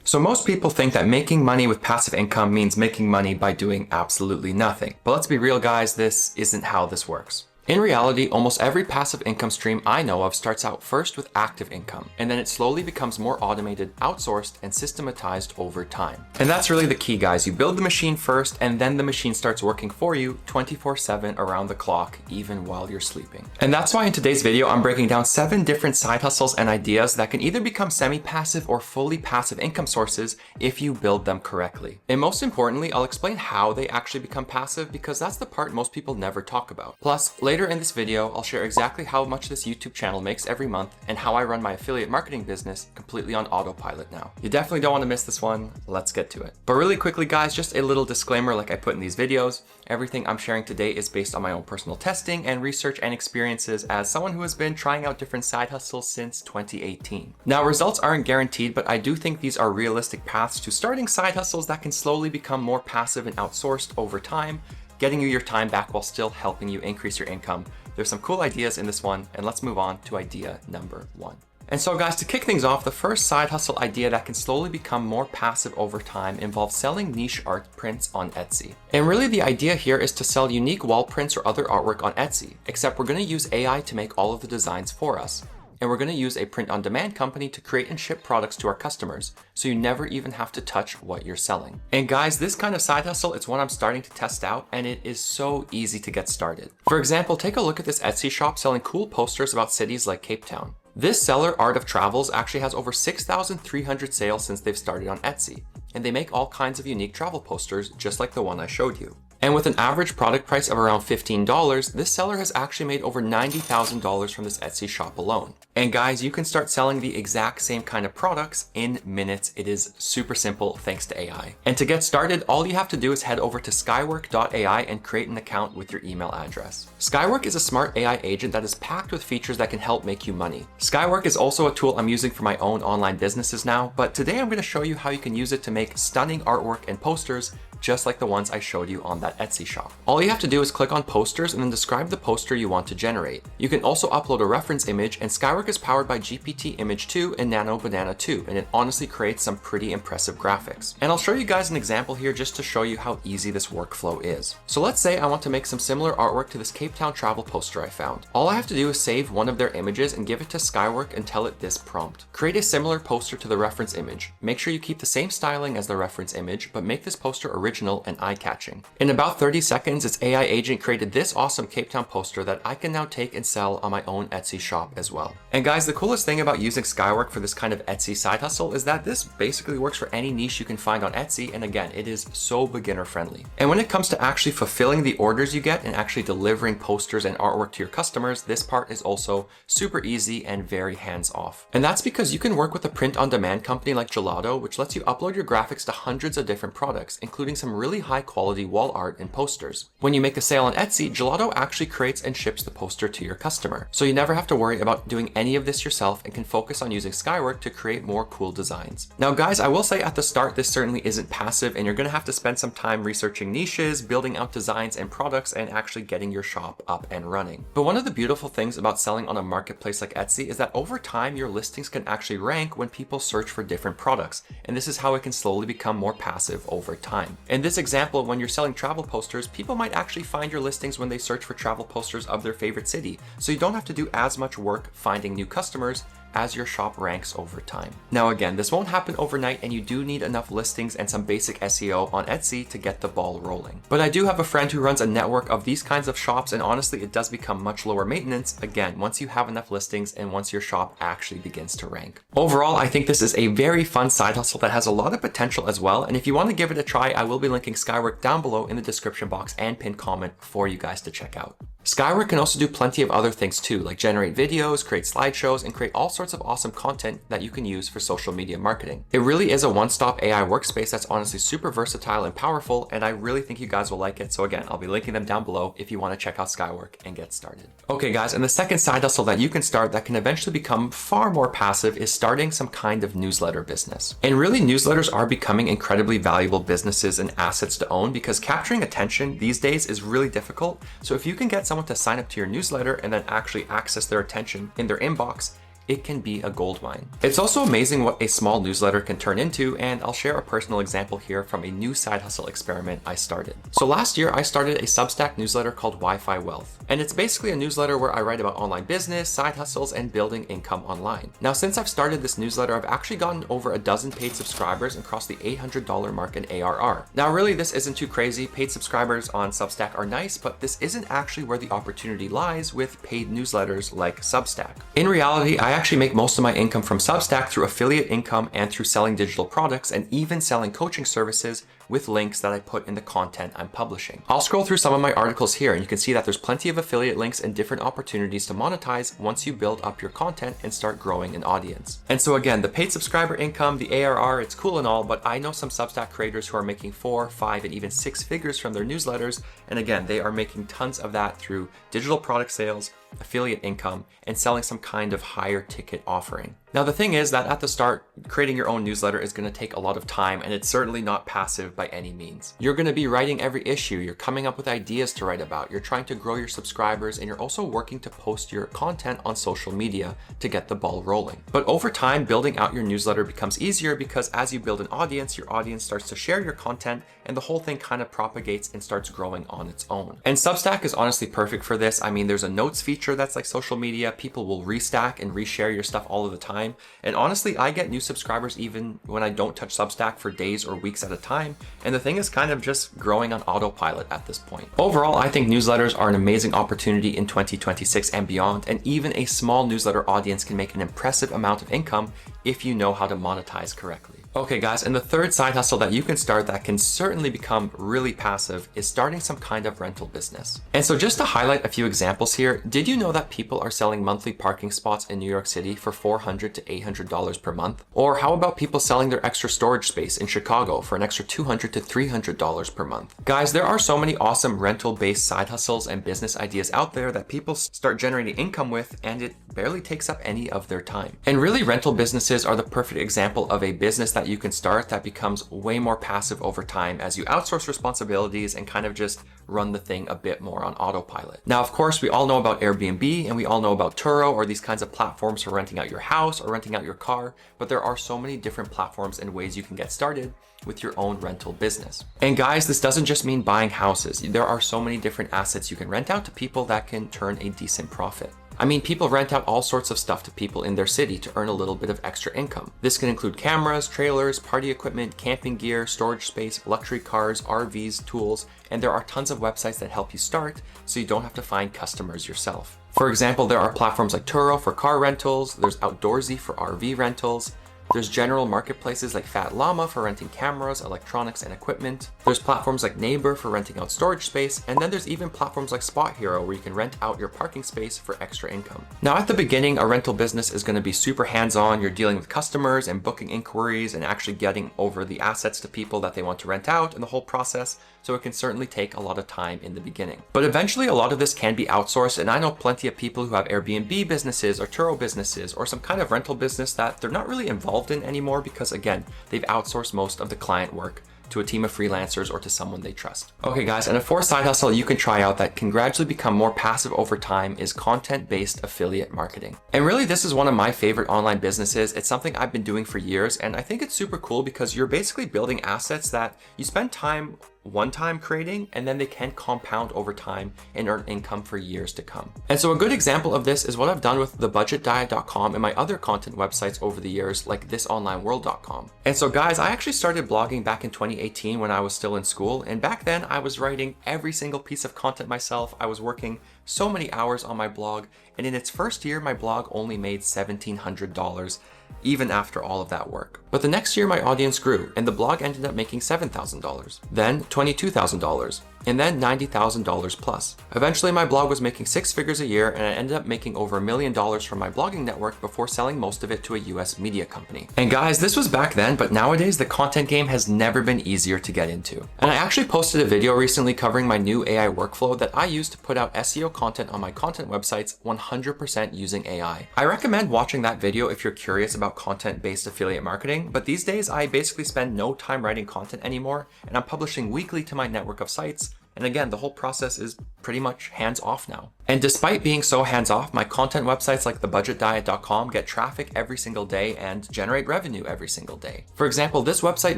So most people think that making money with passive income means making money by doing absolutely nothing. But let's be real, guys, this isn't how this works. In reality, almost every passive income stream I know of starts out first with active income, and then it slowly becomes more automated, outsourced, and systematized over time. And that's really the key, guys. You build the machine first, and then the machine starts working for you 24/7 around the clock, even while you're sleeping. And that's why in today's video, I'm breaking down 7 different side hustles and ideas that can either become semi-passive or fully passive income sources if you build them correctly. And most importantly, I'll explain how they actually become passive, because that's the part most people never talk about. Plus, later in this video, I'll share exactly how much this YouTube channel makes every month and how I run my affiliate marketing business completely on autopilot now. You definitely don't want to miss this one. Let's get to it. But really quickly, guys, just a little disclaimer like I put in these videos. Everything I'm sharing today is based on my own personal testing and research and experiences as someone who has been trying out different side hustles since 2018. Now, results aren't guaranteed, but I do think these are realistic paths to starting side hustles that can slowly become more passive and outsourced over time, getting you your time back while still helping you increase your income. There's some cool ideas in this one, and let's move on to idea number 1. And so, guys, to kick things off, the first side hustle idea that can slowly become more passive over time involves selling niche art prints on Etsy. And really the idea here is to sell unique wall prints or other artwork on Etsy, except we're going to use AI to make all of the designs for us. And we're going to use a print-on-demand company to create and ship products to our customers, so you never even have to touch what you're selling. And guys, this kind of side hustle, it's one I'm starting to test out, and it is so easy to get started. For example, take a look at this Etsy shop selling cool posters about cities like Cape Town. This seller, Art of Travels, actually has over 6,300 sales since they've started on Etsy, and they make all kinds of unique travel posters just like the one I showed you. And with an average product price of around $15, this seller has actually made over $90,000 from this Etsy shop alone. And guys, you can start selling the exact same kind of products in minutes. It is super simple thanks to AI. And to get started, all you have to do is head over to skywork.ai and create an account with your email address. Skywork is a smart AI agent that is packed with features that can help make you money. Skywork is also a tool I'm using for my own online businesses now, but today I'm going to show you how you can use it to make stunning artwork and posters just like the ones I showed you on that Etsy shop. All you have to do is click on posters and then describe the poster you want to generate. You can also upload a reference image, and Skywork is powered by GPT Image 2 and Nano Banana 2, and it honestly creates some pretty impressive graphics. And I'll show you guys an example here just to show you how easy this workflow is. So let's say I want to make some similar artwork to this Cape Town travel poster I found. All I have to do is save one of their images and give it to Skywork and tell it this prompt. Create a similar poster to the reference image. Make sure you keep the same styling as the reference image, but make this poster original and eye-catching. In about 30 seconds, its AI agent created this awesome Cape Town poster that I can now take and sell on my own Etsy shop as well. And guys, the coolest thing about using Skywork for this kind of Etsy side hustle is that this basically works for any niche you can find on Etsy, and again, it is so beginner friendly. And when it comes to actually fulfilling the orders you get and actually delivering posters and artwork to your customers, this part is also super easy and very hands-off. And that's because you can work with a print-on-demand company like Gelato, which lets you upload your graphics to hundreds of different products, including some really high quality wall art and posters. When you make a sale on Etsy, Gelato actually creates and ships the poster to your customer. So you never have to worry about doing any of this yourself and can focus on using Skywork to create more cool designs. Now guys, I will say at the start, this certainly isn't passive, and you're going to have to spend some time researching niches, building out designs and products, and actually getting your shop up and running. But one of the beautiful things about selling on a marketplace like Etsy is that over time, your listings can actually rank when people search for different products. And this is how it can slowly become more passive over time. In this example, when you're selling travel posters, people might actually find your listings when they search for travel posters of their favorite city. So you don't have to do as much work finding new customers as your shop ranks over time. Now again, this won't happen overnight, and you do need enough listings and some basic SEO on Etsy to get the ball rolling. But I do have a friend who runs a network of these kinds of shops, and honestly, it does become much lower maintenance, again, once you have enough listings and once your shop actually begins to rank. Overall, I think this is a very fun side hustle that has a lot of potential as well, and if you want to give it a try, I will be linking Skywork down below in the description box and pinned comment for you guys to check out. Skywork can also do plenty of other things too, like generate videos, create slideshows, and create all sorts of awesome content that you can use for social media marketing. It really is a one-stop AI workspace that's honestly super versatile and powerful, and I really think you guys will like it. So again, I'll be linking them down below if you want to check out Skywork and get started. Okay guys, and the second side hustle that you can start that can eventually become far more passive is starting some kind of newsletter business. And really, newsletters are becoming incredibly valuable businesses and assets to own because capturing attention these days is really difficult. So if you can get someone to sign up to your newsletter and then actually access their attention in their inbox, it can be a goldmine. It's also amazing what a small newsletter can turn into, and I'll share a personal example here from a new side hustle experiment I started. So last year I started a Substack newsletter called Wi-Fi Wealth, and it's basically a newsletter where I write about online business, side hustles, and building income online. Now, since I've started this newsletter, I've actually gotten over a dozen paid subscribers and crossed the $800 mark in ARR. Now, really, this isn't too crazy. Paid subscribers on Substack are nice, but this isn't actually where the opportunity lies with paid newsletters like Substack. In reality, I actually make most of my income from Substack through affiliate income and through selling digital products and even selling coaching services with links that I put in the content I'm publishing. I'll scroll through some of my articles here and you can see that there's plenty of affiliate links and different opportunities to monetize once you build up your content and start growing an audience. And so again, the paid subscriber income, the ARR, it's cool and all, but I know some Substack creators who are making 4, 5, and even 6 figures from their newsletters. And again, they are making tons of that through digital product sales, affiliate income, and selling some kind of higher ticket offering. Now, the thing is that at the start, creating your own newsletter is going to take a lot of time, and it's certainly not passive by any means. You're going to be writing every issue, you're coming up with ideas to write about, you're trying to grow your subscribers, and you're also working to post your content on social media to get the ball rolling. But over time, building out your newsletter becomes easier because as you build an audience, your audience starts to share your content, and the whole thing kind of propagates and starts growing on its own. And Substack is honestly perfect for this. I mean, there's a notes feature that's like social media. People will restack and reshare your stuff all of the time. And honestly, I get new subscribers even when I don't touch Substack for days or weeks at a time. And the thing is kind of just growing on autopilot at this point. Overall, I think newsletters are an amazing opportunity in 2026 and beyond. And even a small newsletter audience can make an impressive amount of income if you know how to monetize correctly. Okay guys, and the third side hustle that you can start that can certainly become really passive is starting some kind of rental business. And so just to highlight a few examples here, did you know that people are selling monthly parking spots in New York City for $400 to $800 per month? Or how about people selling their extra storage space in Chicago for an extra $200 to $300 per month? Guys, there are so many awesome rental-based side hustles and business ideas out there that people start generating income with, and it barely takes up any of their time. And really, rental businesses are the perfect example of a business that you can start that becomes way more passive over time as you outsource responsibilities and kind of just run the thing a bit more on autopilot. Now, of course, we all know about Airbnb and we all know about Turo or these kinds of platforms for renting out your house or renting out your car, but there are so many different platforms and ways you can get started with your own rental business. And guys, this doesn't just mean buying houses. There are so many different assets you can rent out to people that can turn a decent profit. I mean, people rent out all sorts of stuff to people in their city to earn a little bit of extra income. This can include cameras, trailers, party equipment, camping gear, storage space, luxury cars, RVs, tools, and there are tons of websites that help you start so you don't have to find customers yourself. For example, there are platforms like Turo for car rentals, there's Outdoorsy for RV rentals, there's general marketplaces like Fat Llama for renting cameras, electronics, and equipment. There's platforms like Neighbor for renting out storage space. And then there's even platforms like Spot Hero where you can rent out your parking space for extra income. Now, at the beginning, a rental business is going to be super hands-on. You're dealing with customers and booking inquiries and actually getting over the assets to people that they want to rent out and the whole process. So it can certainly take a lot of time in the beginning. But eventually, a lot of this can be outsourced. And I know plenty of people who have Airbnb businesses or Turo businesses or some kind of rental business that they're not really involved in anymore because, again, they've outsourced most of the client work to a team of freelancers or to someone they trust. Okay guys, and a fourth side hustle you can try out that can gradually become more passive over time is content-based affiliate marketing. And really, this is one of my favorite online businesses. It's something I've been doing for years, and I think it's super cool because you're basically building assets that you spend time one time creating, and then they can compound over time and earn income for years to come. And so a good example of this is what I've done with thebudgetdiet.com and my other content websites over the years, like thisonlineworld.com. And so guys, I actually started blogging back in 2018 when I was still in school. And back then I was writing every single piece of content myself. I was working so many hours on my blog. And in its first year, my blog only made $1,700. Even after all of that work. But the next year my audience grew and the blog ended up making $7,000, then $22,000, and then $90,000 plus. Eventually my blog was making 6 figures a year and I ended up making over $1 million from my blogging network before selling most of it to a US media company. And guys, this was back then, but nowadays the content game has never been easier to get into. And I actually posted a video recently covering my new AI workflow that I use to put out SEO content on my content websites 100% using AI. I recommend watching that video if you're curious about content-based affiliate marketing, but these days I basically spend no time writing content anymore, and I'm publishing weekly to my network of sites. And again, the whole process is pretty much hands off now. And despite being so hands-off, my content websites like thebudgetdiet.com get traffic every single day and generate revenue every single day. For example, this website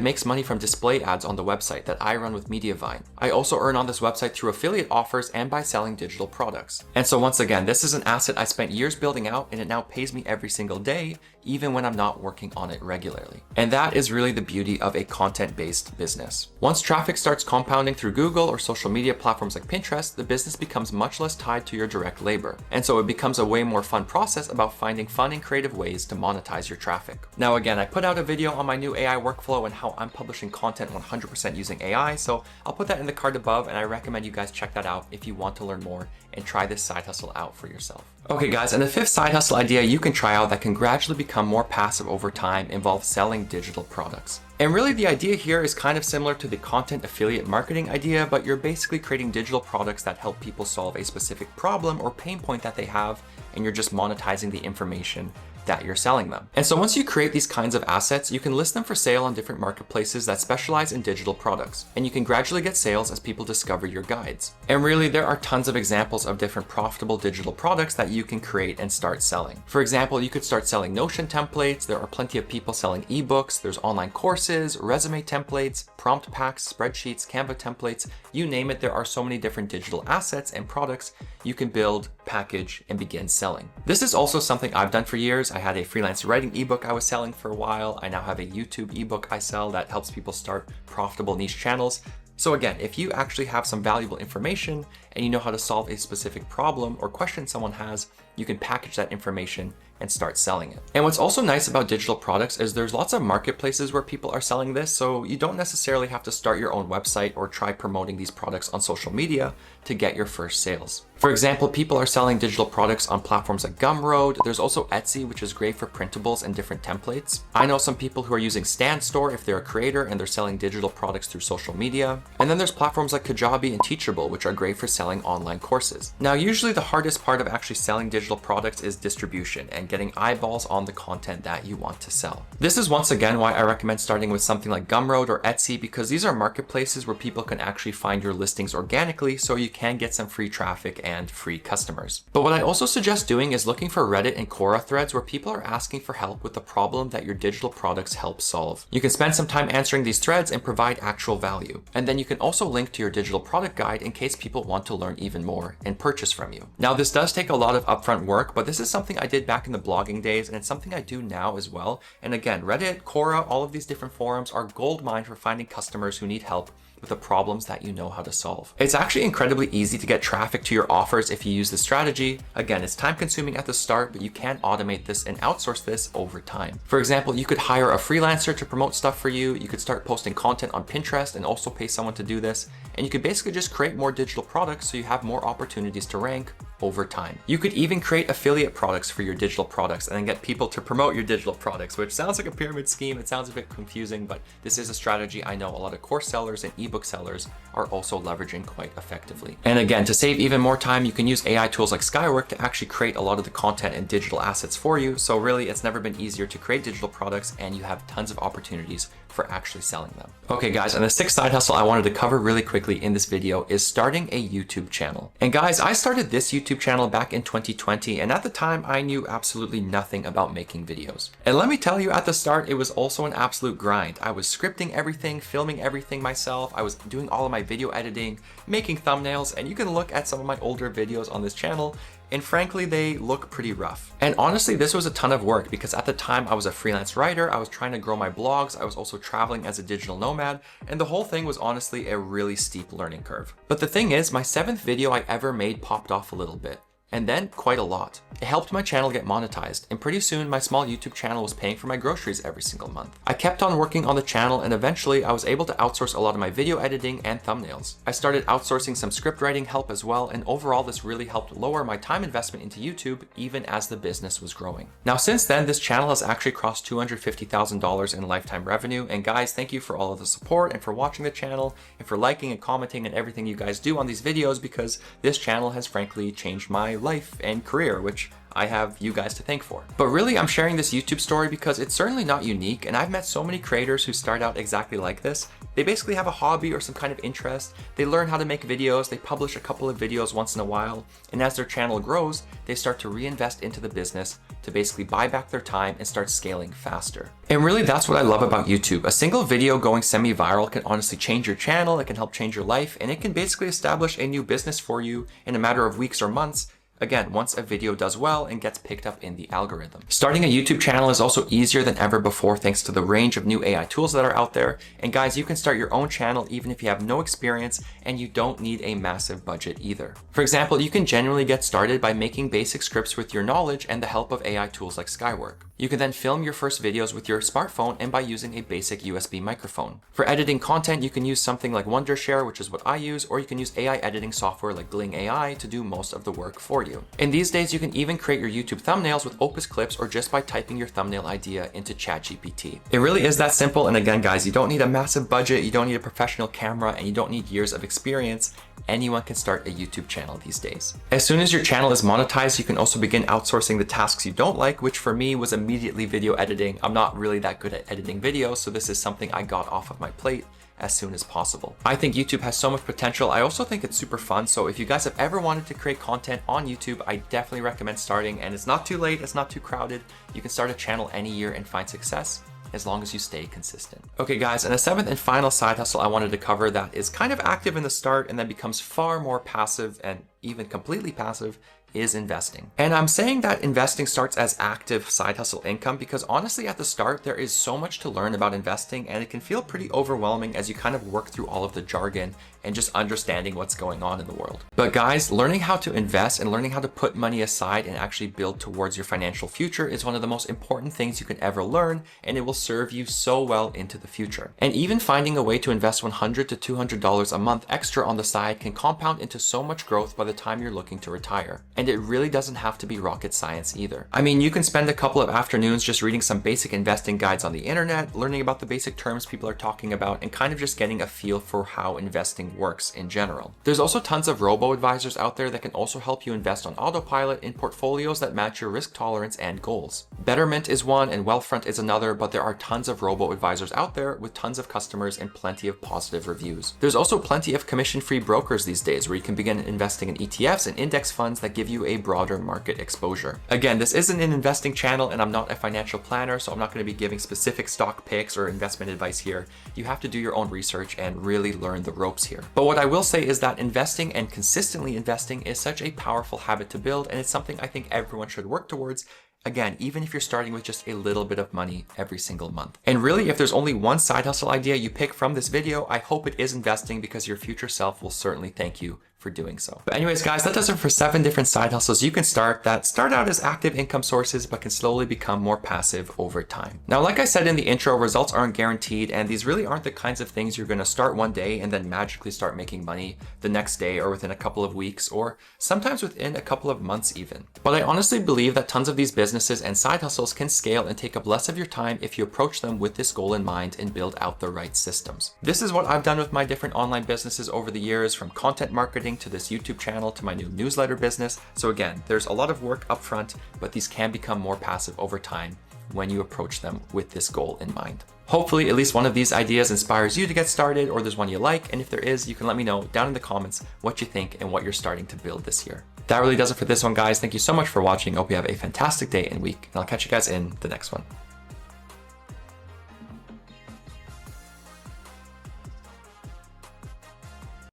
makes money from display ads on the website that I run with Mediavine. I also earn on this website through affiliate offers and by selling digital products. And so once again, this is an asset I spent years building out, and it now pays me every single day, even when I'm not working on it regularly. And that is really the beauty of a content-based business. Once traffic starts compounding through Google or social media platforms like Pinterest, the business becomes much less tied to your direct labor. And so it becomes a way more fun process about finding fun and creative ways to monetize your traffic. Now again, I put out a video on my new AI workflow and how I'm publishing content 100% using AI, so I'll put that in the card above, and I recommend you guys check that out if you want to learn more and try this side hustle out for yourself. Okay guys, and the fifth side hustle idea you can try out that can gradually become more passive over time involves selling digital products. And really the idea here is kind of similar to the content affiliate marketing idea, but you're basically creating digital products that help people solve a specific problem or pain point that they have, and you're just monetizing the information that you're selling them. And so once you create these kinds of assets, you can list them for sale on different marketplaces that specialize in digital products, and you can gradually get sales as people discover your guides. And really, there are tons of examples of different profitable digital products that you can create and start selling. For example, you could start selling Notion templates. There are plenty of people selling ebooks. There's online courses, resume templates, prompt packs, spreadsheets, Canva templates, you name it. There are so many different digital assets and products you can build, package, and begin selling. This is also something I've done for years. I had a freelance writing ebook I was selling for a while. I now have a YouTube ebook I sell that helps people start profitable niche channels. So again, if you actually have some valuable information and you know how to solve a specific problem or question someone has, you can package that information and start selling it. And what's also nice about digital products is there's lots of marketplaces where people are selling this, so you don't necessarily have to start your own website or try promoting these products on social media to get your first sales. For example, people are selling digital products on platforms like Gumroad. There's also Etsy, which is great for printables and different templates. I know some people who are using Stand Store if they're a creator and they're selling digital products through social media. And then there's platforms like Kajabi and Teachable, which are great for selling online courses. Now, usually the hardest part of actually selling digital products is distribution and getting eyeballs on the content that you want to sell. This is once again why I recommend starting with something like Gumroad or Etsy, because these are marketplaces where people can actually find your listings organically, so you can get some free traffic and free customers. But what I also suggest doing is looking for Reddit and Quora threads where people are asking for help with the problem that your digital products help solve. You can spend some time answering these threads and provide actual value. And then you can also link to your digital product guide in case people want to learn even more and purchase from you. Now, this does take a lot of upfront work, but this is something I did back in the blogging days, and it's something I do now as well. And again, Reddit, Quora, all of these different forums are gold mine for finding customers who need help with the problems that you know how to solve. It's actually incredibly easy to get traffic to your offers if you use this strategy. Again, it's time consuming at the start, but you can automate this and outsource this over time. For example, you could hire a freelancer to promote stuff for you. You could start posting content on Pinterest and also pay someone to do this. And you could basically just create more digital products so you have more opportunities to rank over time. You could even create affiliate products for your digital products and then get people to promote your digital products, which sounds like a pyramid scheme. It sounds a bit confusing, but this is a strategy I know a lot of course sellers and ebook sellers are also leveraging quite effectively. And again, to save even more time, you can use AI tools like Skywork to actually create a lot of the content and digital assets for you. So really, it's never been easier to create digital products, and you have tons of opportunities for actually selling them. Okay guys, and the sixth side hustle I wanted to cover really quickly in this video is starting a YouTube channel. And guys, I started this YouTube channel back in 2020, and at the time I knew absolutely nothing about making videos. And let me tell you, at the start, it was also an absolute grind. I was scripting everything, filming everything myself. I was doing all of my video editing, making thumbnails, and you can look at some of my older videos on this channel, and frankly, they look pretty rough. And honestly, this was a ton of work because at the time I was a freelance writer, I was trying to grow my blogs, I was also traveling as a digital nomad, and the whole thing was honestly a really steep learning curve. But the thing is, my 7th video I ever made popped off a little bit. And then quite a lot. It helped my channel get monetized, and pretty soon my small YouTube channel was paying for my groceries every single month. I kept on working on the channel, and eventually I was able to outsource a lot of my video editing and thumbnails. I started outsourcing some script writing help as well, and overall this really helped lower my time investment into YouTube even as the business was growing. Now since then, this channel has actually crossed $250,000 in lifetime revenue, and guys, thank you for all of the support and for watching the channel and for liking and commenting and everything you guys do on these videos, because this channel has frankly changed my life and career, which I have you guys to thank for. But really, I'm sharing this YouTube story because it's certainly not unique, and I've met so many creators who start out exactly like this. They basically have a hobby or some kind of interest, they learn how to make videos, they publish a couple of videos once in a while, and as their channel grows, they start to reinvest into the business to basically buy back their time and start scaling faster. And really, that's what I love about YouTube. A single video going semi-viral can honestly change your channel, it can help change your life, and it can basically establish a new business for you in a matter of weeks or months. Again, once a video does well and gets picked up in the algorithm. Starting a YouTube channel is also easier than ever before thanks to the range of new AI tools that are out there. And guys, you can start your own channel even if you have no experience, and you don't need a massive budget either. For example, you can genuinely get started by making basic scripts with your knowledge and the help of AI tools like Skywork. You can then film your first videos with your smartphone and by using a basic USB microphone. For editing content, you can use something like Wondershare, which is what I use, or you can use AI editing software like Bling AI to do most of the work for you. And these days, you can even create your YouTube thumbnails with Opus Clips or just by typing your thumbnail idea into ChatGPT. It really is that simple, and again guys, you don't need a massive budget, you don't need a professional camera, and you don't need years of experience. Anyone can start a YouTube channel these days. As soon as your channel is monetized, you can also begin outsourcing the tasks you don't like, which for me was immediately video editing. I'm not really that good at editing videos, so this is something I got off of my plate as soon as possible. I think YouTube has so much potential. I also think it's super fun. So if you guys have ever wanted to create content on YouTube, I definitely recommend starting, and it's not too late, it's not too crowded. You can start a channel any year and find success as long as you stay consistent. Okay guys, and a seventh and final side hustle I wanted to cover that is kind of active in the start and then becomes far more passive and even completely passive is investing. And I'm saying that investing starts as active side hustle income because honestly at the start there is so much to learn about investing, and it can feel pretty overwhelming as you kind of work through all of the jargon and just understanding what's going on in the world. But guys, learning how to invest and learning how to put money aside and actually build towards your financial future is one of the most important things you can ever learn, and it will serve you so well into the future. And even finding a way to invest $100 to $200 a month extra on the side can compound into so much growth by the time you're looking to retire. And it really doesn't have to be rocket science either. I mean, you can spend a couple of afternoons just reading some basic investing guides on the internet, learning about the basic terms people are talking about, and kind of just getting a feel for how investing works in general. There's also tons of robo-advisors out there that can also help you invest on autopilot in portfolios that match your risk tolerance and goals. Betterment is one and Wealthfront is another, but there are tons of robo-advisors out there with tons of customers and plenty of positive reviews. There's also plenty of commission-free brokers these days where you can begin investing in ETFs and index funds that give you a broader market exposure. Again, this isn't an investing channel and I'm not a financial planner, so I'm not going to be giving specific stock picks or investment advice here. You have to do your own research and really learn the ropes here. But what I will say is that investing and consistently investing is such a powerful habit to build, and it's something I think everyone should work towards. Again, even if you're starting with just a little bit of money every single month. And really, if there's only one side hustle idea you pick from this video, I hope it is investing, because your future self will certainly thank you for doing so. But anyways, guys, that does it for 7 different side hustles you can start that start out as active income sources but can slowly become more passive over time. Now, like I said in the intro, results aren't guaranteed, and these really aren't the kinds of things you're going to start one day and then magically start making money the next day or within a couple of weeks or sometimes within a couple of months even. But I honestly believe that tons of these businesses and side hustles can scale and take up less of your time if you approach them with this goal in mind and build out the right systems. This is what I've done with my different online businesses over the years, from content marketing to this YouTube channel to my new newsletter business. So again, there's a lot of work up front, but these can become more passive over time when you approach them with this goal in mind. Hopefully at least one of these ideas inspires you to get started, or there's one you like, and if there is, you can let me know down in the comments what you think and what you're starting to build this year. That really does it for this one, guys. Thank you so much for watching. I hope you have a fantastic day and week, and I'll catch you guys in the next one.